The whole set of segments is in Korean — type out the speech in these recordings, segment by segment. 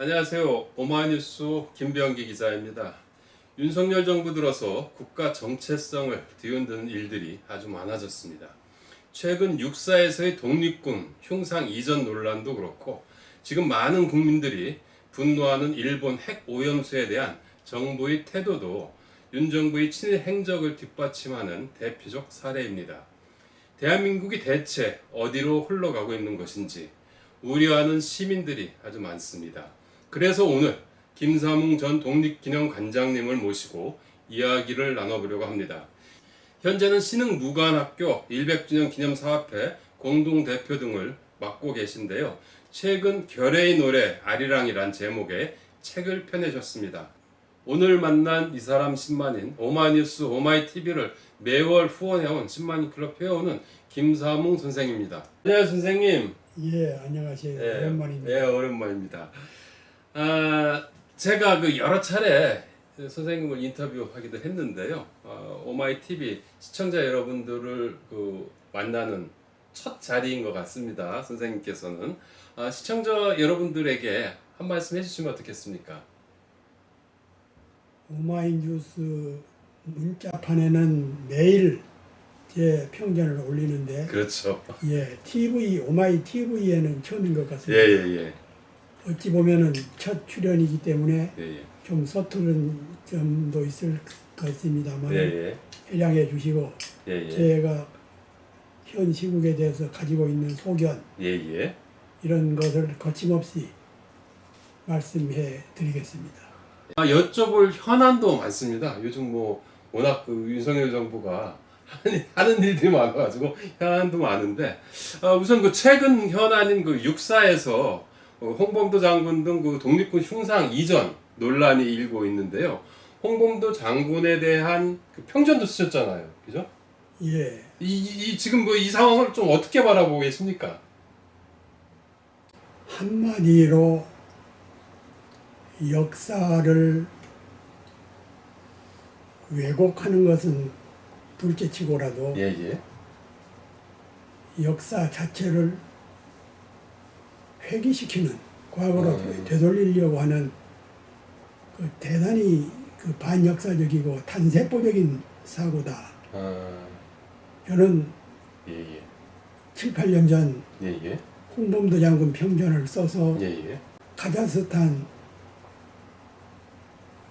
안녕하세요. 오마이뉴스 김병기 기자입니다. 윤석열 정부 들어서 국가 정체성을 뒤흔드는 일들이 아주 많아졌습니다. 최근 육사에서의 독립군 흉상 이전 논란도 그렇고 지금 많은 국민들이 분노하는 일본 핵 오염수에 대한 정부의 태도도 윤 정부의 친일 행적을 뒷받침하는 대표적 사례입니다. 대한민국이 대체 어디로 흘러가고 있는 것인지 우려하는 시민들이 아주 많습니다. 그래서 오늘 김삼웅 전 독립기념관장님을 모시고 이야기를 나눠보려고 합니다. 현재는 신흥무관학교 100주년 기념사업회 공동대표 등을 맡고 계신데요. 최근 결의의 노래 아리랑이란 제목의 책을 펴내셨습니다. 오늘 만난 이 사람 10만인 오마이뉴스 오마이TV를 매월 후원해온 10만인 클럽 회원은 김삼웅 선생입니다. 안녕하세요 선생님. 예, 안녕하세요. 오랜만입니다. 예, 오랜만입니다. 제가 여러 차례 선생님을 인터뷰하기도 했는데요. 오마이TV 시청자 여러분들을 만나는 첫 자리인 것 같습니다. 선생님께서는 시청자 여러분들에게 한 말씀 해주시면 어떻겠습니까? 오마이뉴스 문자판에는 매일 제 평전을 올리는데, 그렇죠. 예, 오마이TV에는 처음인 것 같습니다. 예. 어찌 보면은 첫 출연이기 때문에 예. 좀 서투른 점도 있을 것 같습니다만 예. 해량해 주시고 예. 제가 현 시국에 대해서 가지고 있는 소견 예. 이런 것을 거침없이 말씀해 드리겠습니다. 여쭤볼 현안도 많습니다. 요즘 워낙 윤석열 정부가 하는 일들이 많아가지고 현안도 많은데 우선 최근 현안인 육사에서 홍범도 장군 등 독립군 흉상 이전 논란이 일고 있는데요. 홍범도 장군에 대한 평전도 쓰셨잖아요, 그죠? 예. 지금 이 상황을 좀 어떻게 바라보고 계십니까? 한마디로 역사를 왜곡하는 것은 둘째치고라도 예. 역사 자체를 회귀시키는, 과거로 되돌리려고 하는 대단히 반역사적이고 탄세포적인 사고다. 저는 예. 7, 8년 전 예. 홍범도 장군 평전을 써서 예. 카자흐스탄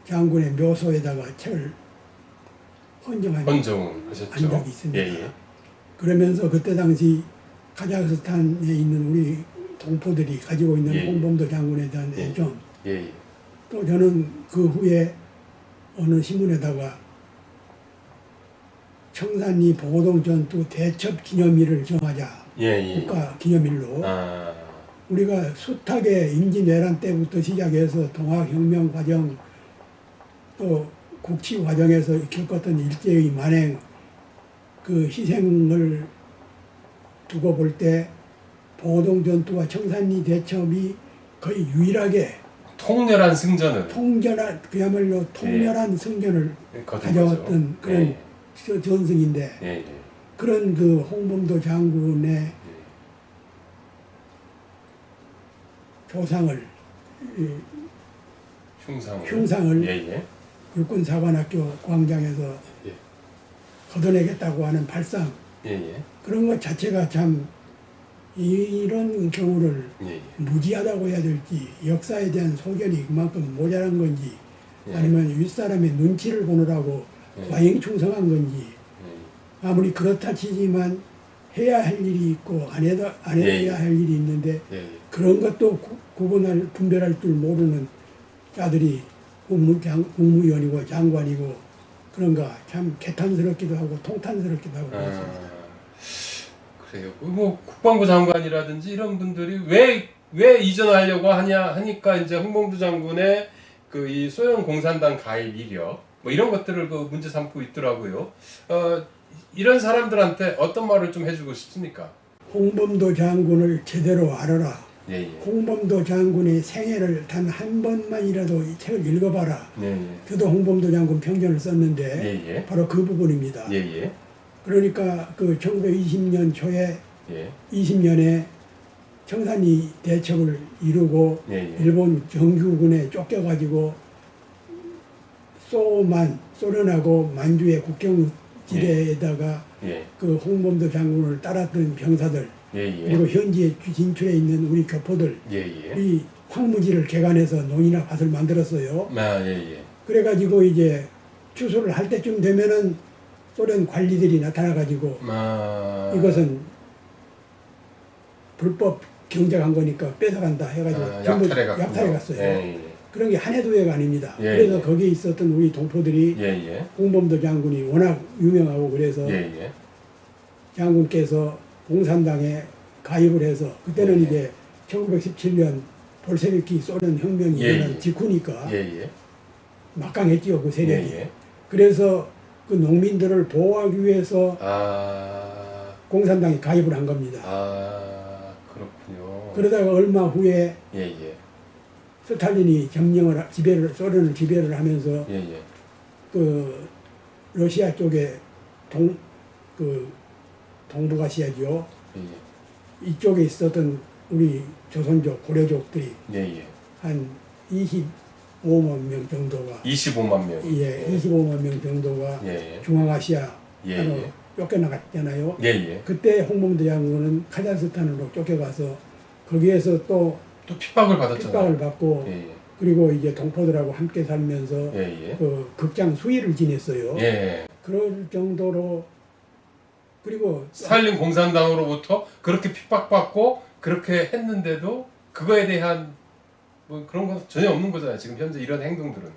장군의 묘소에다가 책을 헌정한 적이 있습니다. 예. 그러면서 그때 당시 카자흐스탄에 있는 우리 동포들이 가지고 있는 홍범도 장군에 대한 애정, 또 저는 그 후에 어느 신문에다가 청산리 보고동 전투 대첩 기념일을 정하자, 국가 기념일로. 우리가 숱하게 임진왜란 때부터 시작해서 동학혁명 과정, 또 국치 과정에서 겪었던 일제의 만행, 희생을 두고 볼 때 보고동 전투와 청산리 대첩이 거의 유일하게 통렬한 승전을 그야말로 통렬한 승전을 가져왔던 그런 전승인데, 그런 홍범도 장군의 조상을, 흉상을 육군사관학교 광장에서 걷어내겠다고 하는 발상, 그런 것 자체가 참 이런 경우를 무지하다고 해야 될지, 역사에 대한 소견이 그만큼 모자란 건지, 아니면 윗사람의 눈치를 보느라고 과잉충성한 건지, 아무리 그렇다 치지만 해야 할 일이 있고 안 해야 할 일이 있는데, 그런 것도 분별할 줄 모르는 자들이 국무위원이고 장관이고, 그런가 참 개탄스럽기도 하고 통탄스럽기도 하고 그렇습니다. 그래요. 국방부 장관이라든지 이런 분들이 왜 이전하려고 하니까 이제 홍범도 장군의 이 소련 공산당 가입 이력 이런 것들을 문제 삼고 있더라고요. 이런 사람들한테 어떤 말을 좀 해주고 싶습니까? 홍범도 장군을 제대로 알아라. 홍범도 장군의 생애를 단 한 번만이라도 이 책을 읽어봐라. 저도 홍범도 장군 평전을 썼는데 바로 그 부분입니다. 그러니까 1920년 초에 20년에 청산리 대첩을 이루고 예, 예. 일본 정규군에 쫓겨가지고 소련하고 만주의 국경지대에다가 예. 그 홍범도 장군을 따랐던 병사들 예, 예. 그리고 현지에 진출해 있는 우리 교포들 예, 예. 이 황무지를 개간해서 논이나 밭을 만들었어요. 아, 예, 예. 그래가지고 이제 추수를 할 때쯤 되면은 소련 관리들이 나타나가지고 아. 이것은 불법 경작한 거니까 뺏어간다 해가지고 전부 약탈해 갔어요. 예, 예. 그런 게 한 해 두 해가 아닙니다. 예, 그래서 예. 거기에 있었던 우리 동포들이 예, 예. 홍범도 장군이 워낙 유명하고 그래서 예, 예. 장군께서 공산당에 가입을 해서 그때는 예. 이제 1917년 볼셰비키 소련 혁명이 예, 일어난 예. 직후니까 예, 예. 막강했지요 그 예, 세력이. 예. 그래서 그 농민들을 보호하기 위해서 아. 공산당에 가입을 한 겁니다. 아, 그렇군요. 그러다가 얼마 후에 예, 예. 스탈린이 소련을 지배를 하면서 예, 예. 그 러시아 쪽에 동북아시아죠. 예, 예. 이쪽에 있었던 우리 조선족 고려족들이 예, 예. 한 25만 명 정도가 25만 명. 예, 25만 명 정도가 예, 예. 중앙아시아로 예, 예. 쫓겨나갔잖아요. 예, 예. 그때 홍범도 장군은 카자흐스탄으로 쫓겨가서 거기에서 또 또 핍박을 받았잖아요. 핍박을 받고 예, 예. 그리고 이제 동포들하고 함께 살면서 예, 예. 그 극장 수위를 지냈어요. 예. 그럴 정도로 그리고 스탈린 공산당으로부터 그렇게 핍박받고 그렇게 했는데도 그거에 대한 뭐 그런 건 전혀 없는 거잖아요. 지금 현재 이런 행동들은.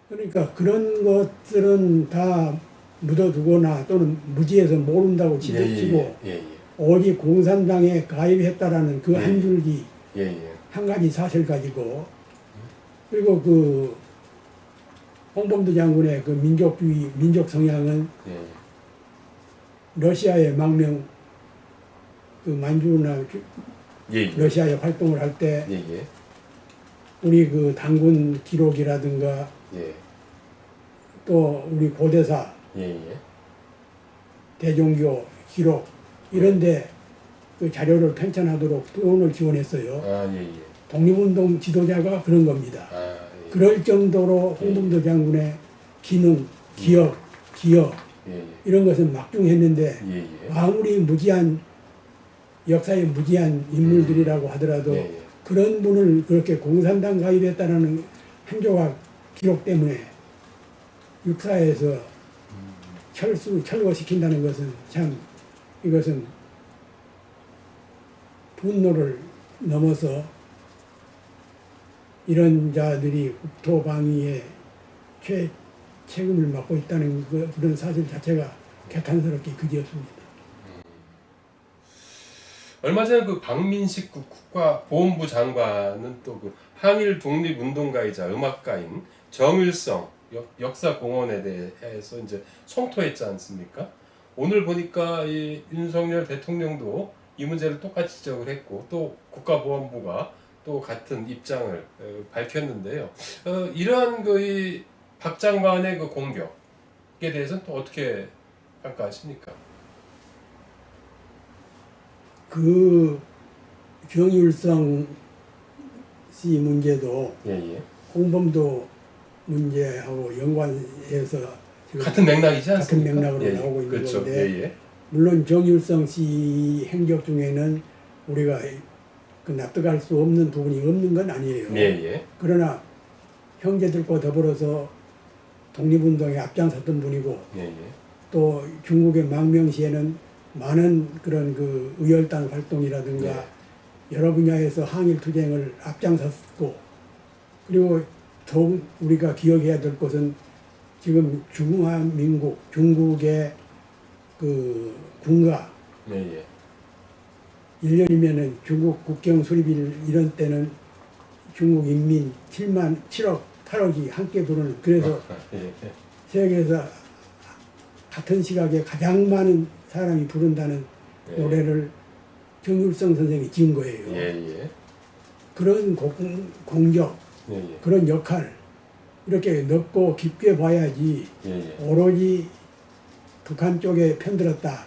그러니까 그런 것들은 다 묻어두거나 또는 무지해서 모른다고 치고 예, 예. 오직 공산당에 가입했다라는 그 예. 한 줄기 예, 예. 한 가지 사실 가지고 그리고 그 홍범도 장군의 그 민족주의 민족 성향은 예. 러시아의 망명 그 만주나 예, 예. 러시아에 활동을 할 때 예, 예. 우리 그 당군 기록이라든가 예. 또 우리 고대사 예, 예. 대종교 기록 이런데 그 자료를 편찬하도록 돈을 지원했어요. 아, 예, 예. 독립운동 지도자가 그런 겁니다. 아, 예. 그럴 정도로 홍범도 장군의 기능, 기억 예, 예. 이런 것은 막중했는데 예, 예. 아무리 무지한 역사에 무지한 인물들이라고 하더라도 예, 예. 그런 분을 그렇게 공산당 가입했다는 한 조각 기록 때문에 육사에서 철거시킨다는 것은 참 이것은 분노를 넘어서 이런 자들이 국토 방위에 책임을 맡고 있다는 그런 사실 자체가 개탄스럽게 그지없습니다. 얼마 전에 그 박민식 국가보훈부 장관은 또 그 항일 독립운동가이자 음악가인 정일성 역사공원에 대해서 이제 성토했지 않습니까? 오늘 보니까 이 윤석열 대통령도 이 문제를 똑같이 지적을 했고 또 국가보안부가 또 같은 입장을 밝혔는데요. 이러한 그 박 장관의 그 공격에 대해서는 또 어떻게 평가하십니까? 그 정일성 씨 문제도 예, 예. 홍범도 문제하고 연관해서 지금 같은 맥락이지 않습니까? 같은 맥락으로 예, 예. 나오고 있는 그렇죠. 건데 예, 예. 물론 정일성 씨 행적 중에는 우리가 그 납득할 수 없는 부분이 없는 건 아니에요. 예, 예. 그러나 형제들과 더불어서 독립운동에 앞장섰던 분이고 예, 예. 또 중국의 망명 시에는 많은 그런 그 의열단 활동이라든가 예. 여러 분야에서 항일 투쟁을 앞장섰고 그리고 더욱 우리가 기억해야 될 것은 지금 중화민국 중국의 그 군가 예, 예. 1년이면은 중국 국경 수립일 이런 때는 중국 인민 7억 8억이 함께 부르는 그래서 예, 예. 세계에서 같은 시각에 가장 많은 사람이 부른다는 예. 노래를 정율성 선생이 지은 거예요. 예, 예. 그런 공적, 예, 예. 그런 역할 이렇게 넓고 깊게 봐야지 예, 예. 오로지 북한 쪽에 편들었다.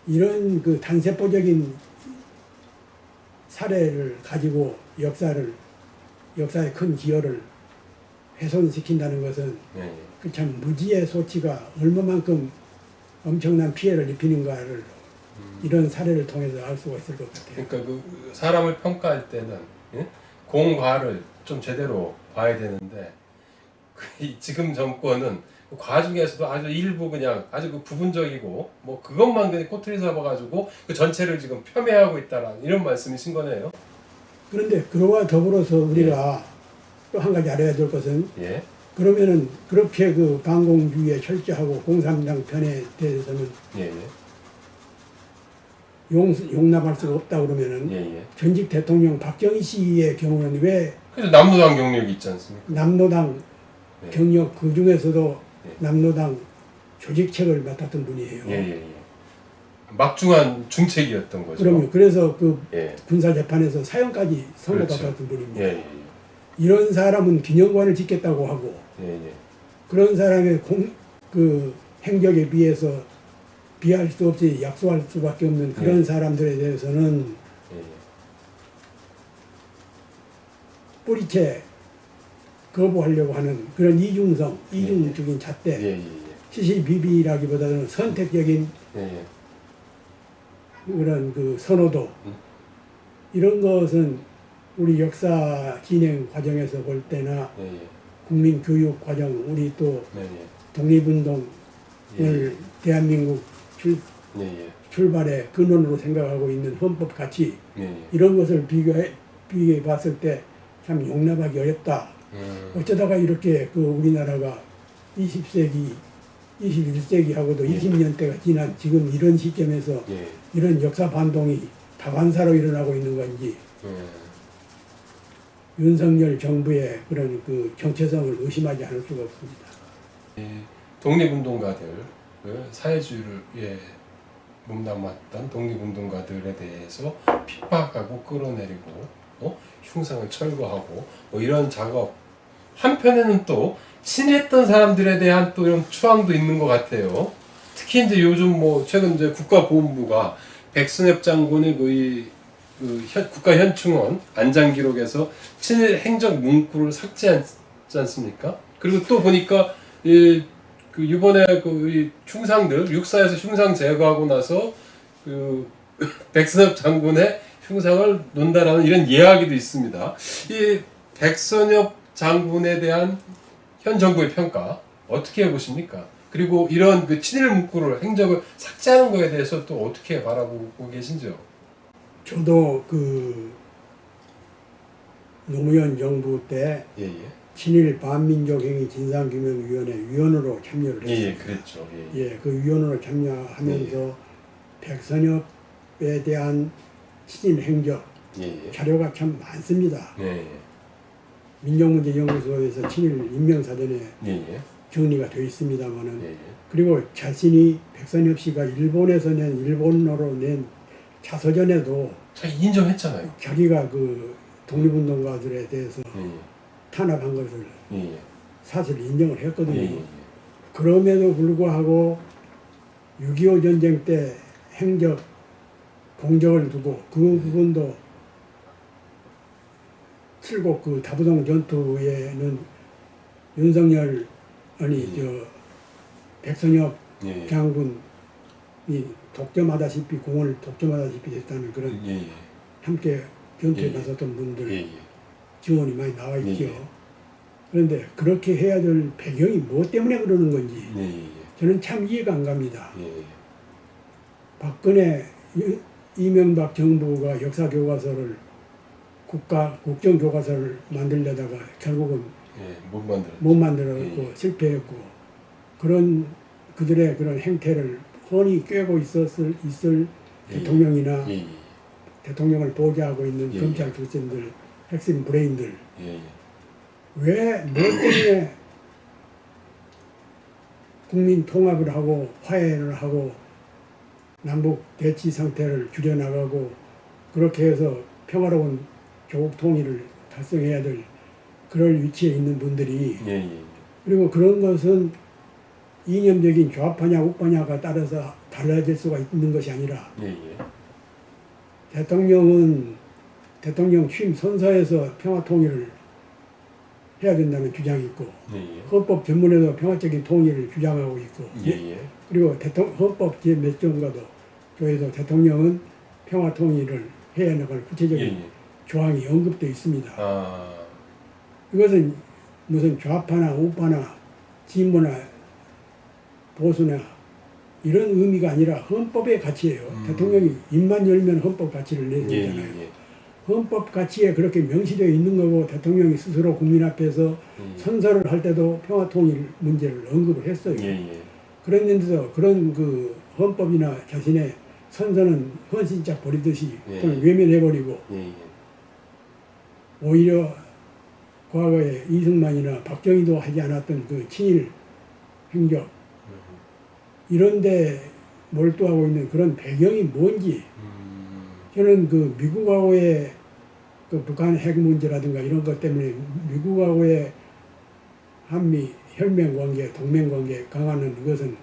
이런 그 단세포적인 사례를 가지고 역사에 큰 기여를 훼손시킨다는 것은 예. 그 참 무지의 소치가 얼마만큼 엄청난 피해를 입히는가를 이런 사례를 통해서 알 수가 있을 것 같아요. 그러니까 그 사람을 평가할 때는 예? 공과를 좀 제대로 봐야 되는데 지금 정권은 과 중에서도 아주 일부 그냥 아주 그 부분적이고 뭐 그것만 그냥 꼬투리 잡아가지고 그 전체를 지금 폄훼하고 있다라는 이런 말씀이신 거네요. 그런데 그와 더불어서 우리가 또 한 가지 알아야 될 것은 예. 그러면은 그렇게 그 반공주의에 철저하고 공산당 편에 대해서는 예. 용납할 수가 없다 그러면은 예. 전직 대통령 박정희 씨의 경우는 왜 그래서 남로당 경력이 있지 않습니까? 남로당 예. 경력 그 중에서도 예. 남로당 조직책을 맡았던 분이에요. 예. 막중한 중책이었던 거죠. 그럼요. 그래서 그 예. 군사재판에서 사형까지 그렇죠. 선고받았던 분입니다. 예. 이런 사람은 기념관을 짓겠다고 하고 예. 그런 사람의 그 행적에 비해서 비할 수 없이 약소할 수밖에 없는 그런 사람들에 대해서는 예. 뿌리채 거부하려고 하는 그런 이중적인 잣대, 예. 시시비비라기보다는 선택적인 예. 그런 그 선호도 이런 것은 우리 역사 진행 과정에서 볼 때나 예. 국민 교육 과정, 우리 또 예. 독립운동을 대한민국 출발의 근원으로 생각하고 있는 헌법 가치 예. 이런 것을 비교해 봤을 때 참 용납하기 어렵다. 어쩌다가 이렇게 그 우리나라가 20세기, 21세기하고도 20년대가 지난 지금 이런 시점에서 예. 이런 역사 반동이 다반사로 일어나고 있는 건지 윤석열 정부의 그런 그 정체성을 의심하지 않을 수가 없습니다. 독립운동가들, 사회주의를 몸담았던 독립운동가들에 대해서 핍박하고 끌어내리고 흉상을 철거하고 이런 작업 한편에는 또 친했던 사람들에 대한 또 이런 추앙도 있는 것 같아요. 특히 이제 요즘 최근 이제 국가보훈부가 백선엽 장군의 국가현충원 안장 기록에서 친일 행적 문구를 삭제하지 않습니까? 그리고 또 보니까 이번에 이 흉상들 육사에서 흉상 제거하고 나서 백선엽 장군의 흉상을 논다라는 이런 이야기도 있습니다. 이 백선엽 장군에 대한 현 정부의 평가 어떻게 보십니까? 그리고 이런 그 친일 문구를 행적을 삭제하는 것에 대해서 또 어떻게 바라보고 계신지요? 저도 그 노무현 정부 때 예. 친일 반민족행위 진상규명위원회 위원으로 참여를 했습니다. 예, 그랬죠. 그 위원으로 참여하면서 백선엽에 대한 친일 행적 자료가 참 많습니다. 민족문제연구소에서 친일 인명사전에 정리가 되어 있습니다만은 그리고 자신이 백선엽 씨가 일본에서 낸 일본어로 낸 자서전에도 자기 인정했잖아요. 자기가 그 독립운동가들에 대해서 탄압한 것을 사실 인정을 했거든요. 그럼에도 불구하고 6.25 전쟁 때 행적, 공적을 두고 그 부분도 칠곡 그 다부동 전투에는 윤석열 백선엽 장군이 독점하다시피 공을 독점하다시피 됐다는 그런 함께 전투에 나섰던 분들 지원이 많이 나와 있죠. 그런데 그렇게 해야 될 배경이 무엇 때문에 그러는 건지 저는 참 이해가 안 갑니다. 박근혜 이명박 정부가 역사교과서를 국정교과서를 만들려다가 결국은 못 만들었고 실패했고 그런 그들의 그런 행태를 훤히 꿰고 있을 대통령이나 대통령을 보좌하고 있는 검찰 출신들 핵심 브레인들 왜 뭐 때문에 국민 통합을 하고 화해를 하고 남북 대치 상태를 줄여나가고 그렇게 해서 평화로운 조국 통일을 달성해야 될 그럴 위치에 있는 분들이 그리고 그런 것은 이념적인 좌파냐 우파냐가 따라서 달라질 수가 있는 것이 아니라 대통령은 대통령 취임 선서에서 평화 통일을 해야 된다는 주장이 있고 헌법 전문에도 평화적인 통일을 주장하고 있고 그리고 헌법 제 몇 조인가도 조에도 대통령은 평화 통일을 해야 나갈 구체적인 조항이 언급되어 있습니다. 이것은 무슨 좌파나 우파나 진보나 보수나 이런 의미가 아니라 헌법의 가치예요. 대통령이 입만 열면 헌법 가치를 내세우잖아요. 헌법 가치에 그렇게 명시되어 있는 거고 대통령이 스스로 국민 앞에서 선서를 할 때도 평화통일 문제를 언급을 했어요. 그랬는데도 그런 그 헌법이나 자신의 선서는 헌신짝 버리듯이 또는 외면해버리고 오히려 과거에 이승만이나 박정희도 하지 않았던 그 친일 행적 이런데 몰두하고 있는 그런 배경이 뭔지 저는 그 미국하고의 그 북한 핵 문제라든가 이런 것 때문에 미국하고의 한미 혈맹 관계, 동맹 관계 강화하는 것은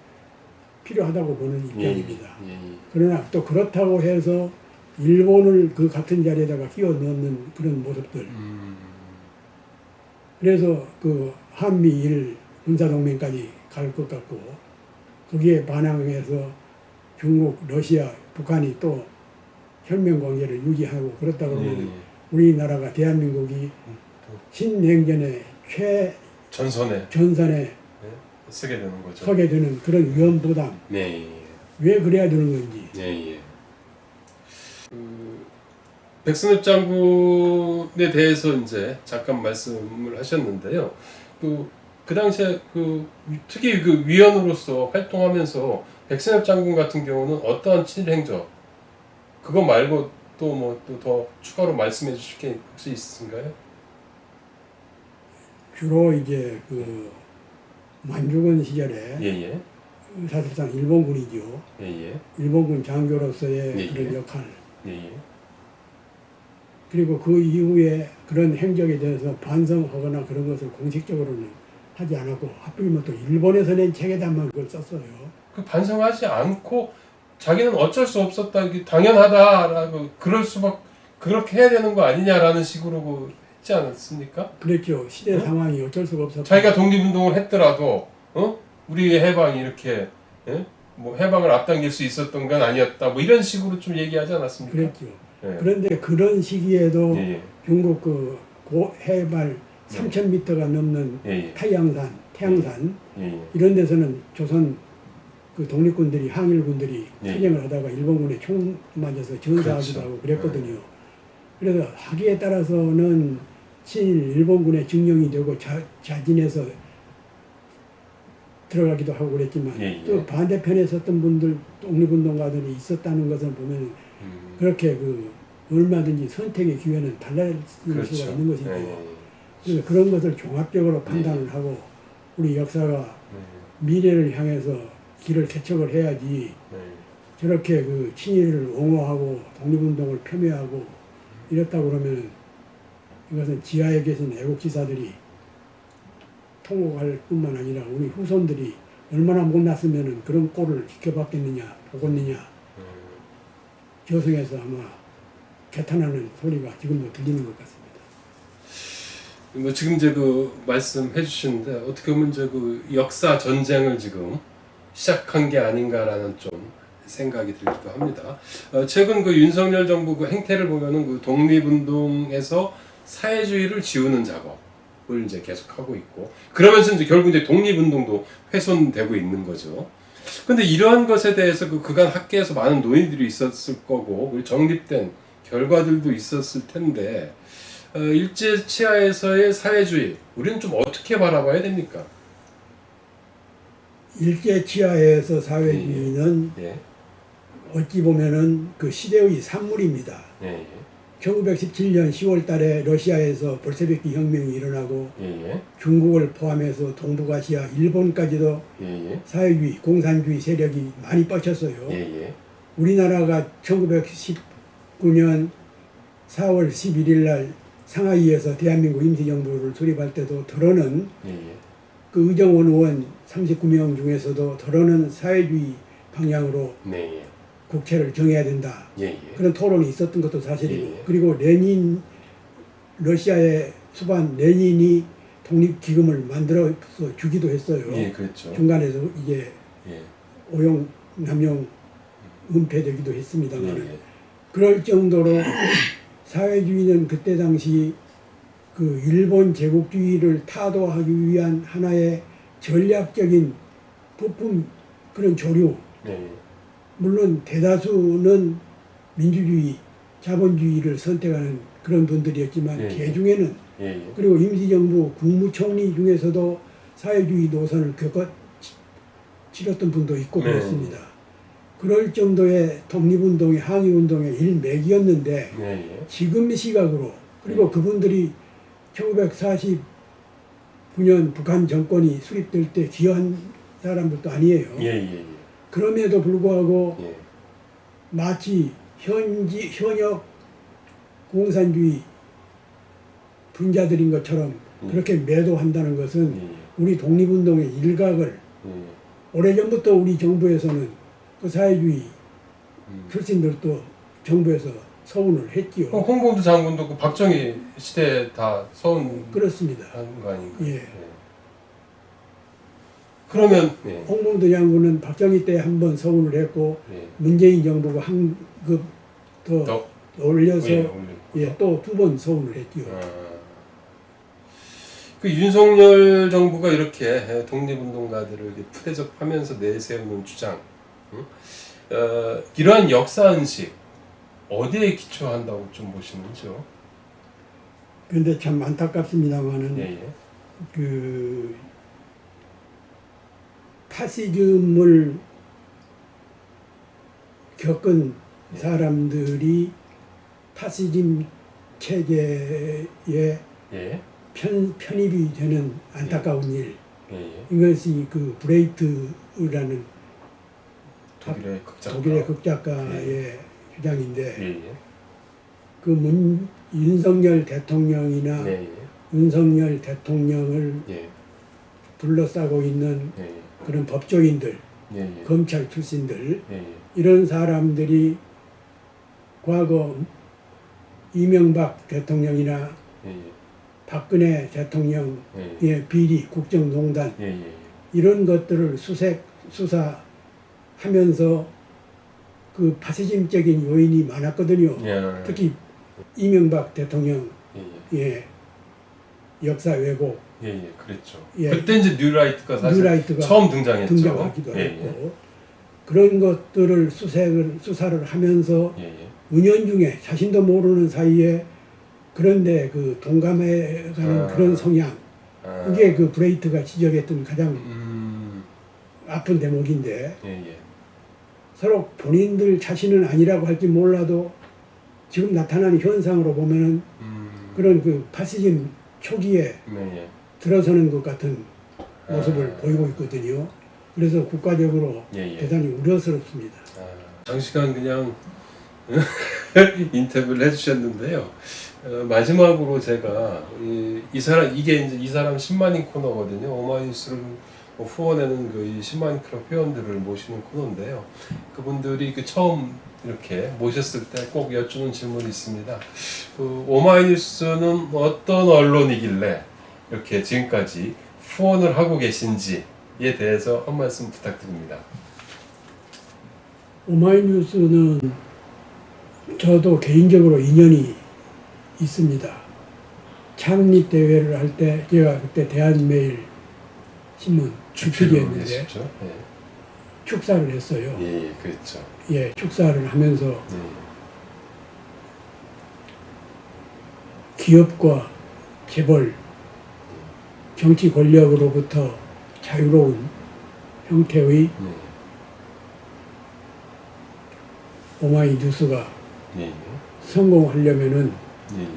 필요하다고 보는 입장입니다. 그러나 또 그렇다고 해서 일본을 그 같은 자리에다가 끼워 넣는 그런 모습들. 그래서 그 한미일 군사동맹까지 갈 것 같고 거기에 반항해서 중국, 러시아, 북한이 또 혈맹 관계를 유지하고 그렇다 그러면 우리나라가 대한민국이 신냉전의 전선에 쓰게 되는 거죠. 서게 되는 그런 위험 부담. 왜 그래야 되는 건지. 백선엽 장군에 대해서 이제 잠깐 말씀을 하셨는데요. 그 당시에 특히 그 위원으로서 활동하면서 백선엽 장군 같은 경우는 어떠한 친일 행적 그거 말고 또 뭐 또 더 추가로 말씀해 주실 게 혹시 있으신가요? 주로 이제 그 만주군 시절에 사실상 일본군이죠. 일본군 장교로서의 그런 역할. 그리고 그 이후에 그런 행적에 대해서 반성하거나 그런 것을 공식적으로는 하지 않았고 하필이면 또 일본에서 낸 책에다만 그걸 썼어요. 그 반성하지 않고 자기는 어쩔 수 없었다, 이게 당연하다라고 그렇게 해야 되는 거 아니냐라는 식으로 했지 않았습니까? 그랬죠. 시대 상황이 어쩔 수가 없었다. 자기가 독립운동을 했더라도 우리의 해방이 이렇게 뭐 해방을 앞당길 수 있었던 건 아니었다. 뭐 이런 식으로 좀 얘기하지 않았습니까? 그랬죠. 그런데 그런 시기에도 중국 그 해발 3,000m가 넘는 태양산 이런 데서는 조선 그 독립군들이 항일군들이 투쟁을 하다가 일본군에 총 맞아서 전사하기도 하고 그랬거든요. 그래서 하기에 따라서는 친일 일본군에 증명이 되고 자진해서 들어가기도 하고 그랬지만 또 반대편에 섰던 분들 독립운동가들이 있었다는 것을 보면 그렇게 그 얼마든지 선택의 기회는 달라질 수가 있는 것이죠. 그래서 그런 것을 종합적으로 판단을 하고 우리 역사가 미래를 향해서 길을 개척을 해야지 저렇게 그 친일을 옹호하고 독립운동을 폄훼하고 이랬다고 그러면 이것은 지하에 계신 애국지사들이 통곡할 뿐만 아니라 우리 후손들이 얼마나 못났으면 그런 꼴을 지켜봤겠느냐 보겠느냐 저승에서 아마 개탄하는 소리가 지금도 들리는 것 같습니다. 뭐 지금 이제 그 말씀해 주시는데 어떻게 보면 이제 그 역사 전쟁을 지금 시작한 게 아닌가라는 좀 생각이 들기도 합니다. 최근 그 윤석열 정부 그 행태를 보면은 그 독립운동에서 사회주의를 지우는 작업을 이제 계속하고 있고 그러면서 이제 결국 이제 독립운동도 훼손되고 있는 거죠. 근데 이러한 것에 대해서 그간 학계에서 많은 논의들이 있었을 거고 정립된 결과들도 있었을 텐데 일제 치하에서의 사회주의 우리는 좀 어떻게 바라봐야 됩니까? 일제 치하에서 사회주의는 어찌 보면은 그 시대의 산물입니다. 1917년 10월 달에 러시아에서 볼셰비키 혁명이 일어나고 중국을 포함해서 동북아시아, 일본까지도 사회주의, 공산주의 세력이 많이 뻗쳤어요. 우리나라가 1919년 4월 11일 날 상하이에서 대한민국 임시정부를 수립할 때도 더러는 그 의정원 의원 39명 중에서도 더러는 사회주의 방향으로 국채를 정해야 된다. 예, 예. 그런 토론이 있었던 것도 사실이고 예, 예. 그리고 레닌 러시아의 수반 레닌이 독립기금을 만들어서 주기도 했어요. 예, 그렇죠. 중간에서 이게 예, 오용 남용 은폐되기도 했습니다만 예, 예. 그럴 정도로 사회주의는 그때 당시 그 일본 제국주의를 타도하기 위한 하나의 전략적인 부품 그런 조류. 예, 물론 대다수는 민주주의, 자본주의를 선택하는 그런 분들이었지만 예, 개 중에는 예, 예. 그리고 임시정부 국무총리 중에서도 사회주의 노선을 겪어 치렀던 분도 있고 네. 그랬습니다. 그럴 정도의 독립운동의 항의운동의 일맥이었는데 예, 예. 지금 시각으로 그리고 그분들이 1949년 북한 정권이 수립될 때 기여한 사람들도 아니에요. 예, 예, 예. 그럼에도 불구하고 예. 마치 현역 공산주의 분자들인 것처럼 그렇게 매도한다는 것은 예, 예. 우리 독립운동의 일각을 예. 오래전부터 우리 정부에서는 그 사회주의 출신들도 정부에서 서운을 했지요. 홍범도 장군도 그 박정희 시대 다 서운 그렇습니다. 하는 거 아닌가요? 예. 그러면 예. 홍범도 장군은 박정희 때 한 번 서운을 했고 예. 문재인 정부가 한 급 더 더 올려서 올렸고. 또 두 번 서운을 했지요. 그 윤석열 정부가 이렇게 독립운동가들을 이렇게 푸대접하면서 내세우는 주장, 이러한 역사인식 어디에 기초한다고 좀 보시는지요? 그런데 참 안타깝습니다만은 예, 예. 그 파시즘을 겪은 사람들이 파시즘 체계에 예. 편입이 되는 안타까운 일. 예, 예. 이것이 그 브레이트라는 독일의 극작가. 극작가의 주장인데 예, 예. 그 윤석열 대통령이나 예, 예. 윤석열 대통령을 예, 둘러싸고 있는 예, 그런 법조인들, 예, 예. 검찰 출신들 예, 예. 이런 사람들이 과거 이명박 대통령이나 예, 예. 박근혜 대통령의 예, 비리, 국정농단 예, 예. 이런 것들을 수사하면서 그 파시즘적인 요인이 많았거든요. 예. 특히 이명박 대통령의 예, 예. 역사 왜곡, 예, 예, 그랬죠. 예. 그때 이제 뉴라이트가 사실 뉴라이트가 처음 등장했죠. 등장하기도 예, 했고 그런 것들을 수사를 하면서 예, 예. 은연중에 자신도 모르는 사이에 그런데 그 동감해가는 그런 성향 이게 그 브레이트가 지적했던 가장 아픈 대목인데 예, 예. 서로 본인들 자신은 아니라고 할지 몰라도 지금 나타나는 현상으로 보면은 그런 그 파시즘 초기에 네, 예. 들어서는 것 같은 모습을 보이고 있거든요. 그래서 국가적으로 예, 예. 대단히 우려스럽습니다. 장시간 그냥 인터뷰를 해주셨는데요. 마지막으로 제가 이 사람 이게 이제 이 사람 10만인 코너거든요. 오마이뉴스를 후원하는 그 10만인 클럽 회원들을 모시는 코너인데요. 그분들이 그 처음 이렇게 모셨을 때 꼭 여쭈는 질문이 있습니다. 그 오마이뉴스는 어떤 언론이길래 이렇게 지금까지 후원을 하고 계신지에 대해서 한 말씀 부탁드립니다. 오마이뉴스는 저도 개인적으로 인연이 있습니다. 창립 대회를 할 때 제가 그때 대한매일 신문 주필이었는데 예. 축사를 했어요. 예, 예, 그렇죠. 예, 축사를 하면서 기업과 재벌, 정치 권력으로부터 자유로운 형태의 오마이뉴스가 예, 성공하려면은 예, 예.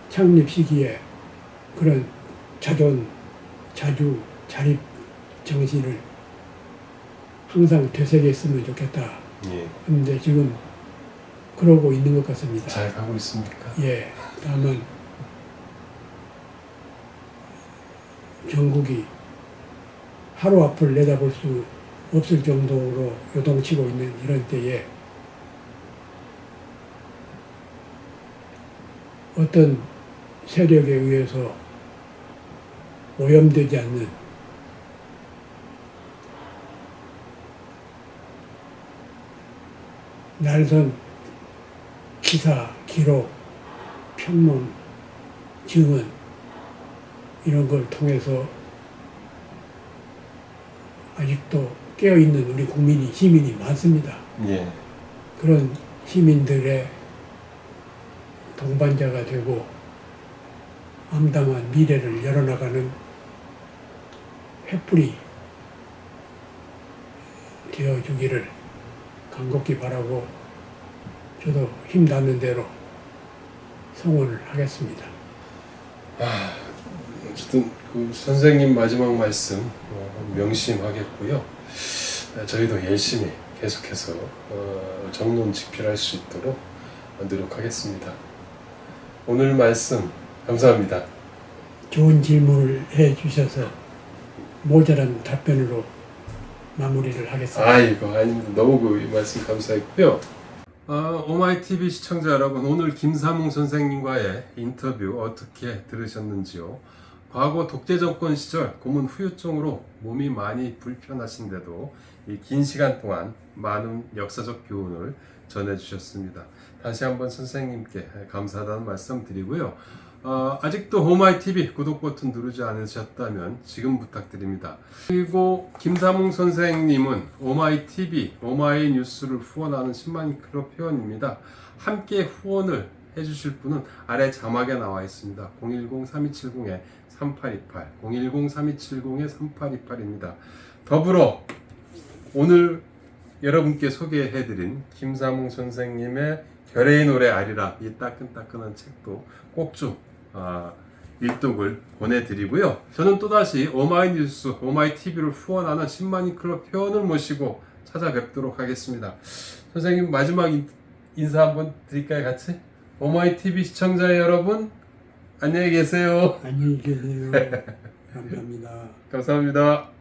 창립 시기에 그런 자주 자립 정신을 항상 되새겼으면 좋겠다. 예. 근데 지금 그러고 있는 것 같습니다. 잘 가고 있습니까? 예, 다만 전국이 하루 앞을 내다볼 수 없을 정도로 요동치고 있는 이런 때에 어떤 세력에 의해서 오염되지 않는 날선 기사, 기록, 평론, 증언 이런 걸 통해서 아직도 깨어있는 우리 국민이, 시민이 많습니다. 예. 그런 시민들의 동반자가 되고 암담한 미래를 열어나가는 횃불이 되어주기를 간곡히 바라고 저도 힘닿는 대로 성원을 하겠습니다. 어쨌든 그 선생님 마지막 말씀 명심하겠고요. 저희도 열심히 계속해서 정론 집필할 수 있도록 노력하겠습니다. 오늘 말씀 감사합니다. 좋은 질문을 해주셔서 모자란 답변으로 마무리를 하겠습니다. 아이고 아닙니다. 너무 그 말씀 감사했고요. 오마이TV 시청자 여러분, 오늘 김삼웅 선생님과의 인터뷰 어떻게 들으셨는지요? 과거 독재정권 시절 고문 후유증으로 몸이 많이 불편하신데도 이 긴 시간 동안 많은 역사적 교훈을 전해주셨습니다. 다시 한번 선생님께 감사하다는 말씀 드리고요. 아직도 오마이TV 구독 버튼 누르지 않으셨다면 지금 부탁드립니다. 그리고 김삼웅 선생님은 오마이TV, 오마이뉴스를 후원하는 10만 클럽 회원입니다. 함께 후원을 해주실 분은 아래 자막에 나와 있습니다. 010-3270-3828, 010-3270-3828입니다. 더불어 오늘 여러분께 소개해드린 김삼웅 선생님의 결의의 노래 아리랑, 이 따끈따끈한 책도 꼭 좀 일독을 보내드리고요. 저는 또다시 오마이뉴스, 오마이TV를 후원하는 10만인 클럽 회원을 모시고 찾아뵙도록 하겠습니다. 선생님 마지막 인사 한번 드릴까요, 같이? 오마이TV 시청자 여러분, 안녕히 계세요. 안녕히 계세요. 감사합니다. 감사합니다.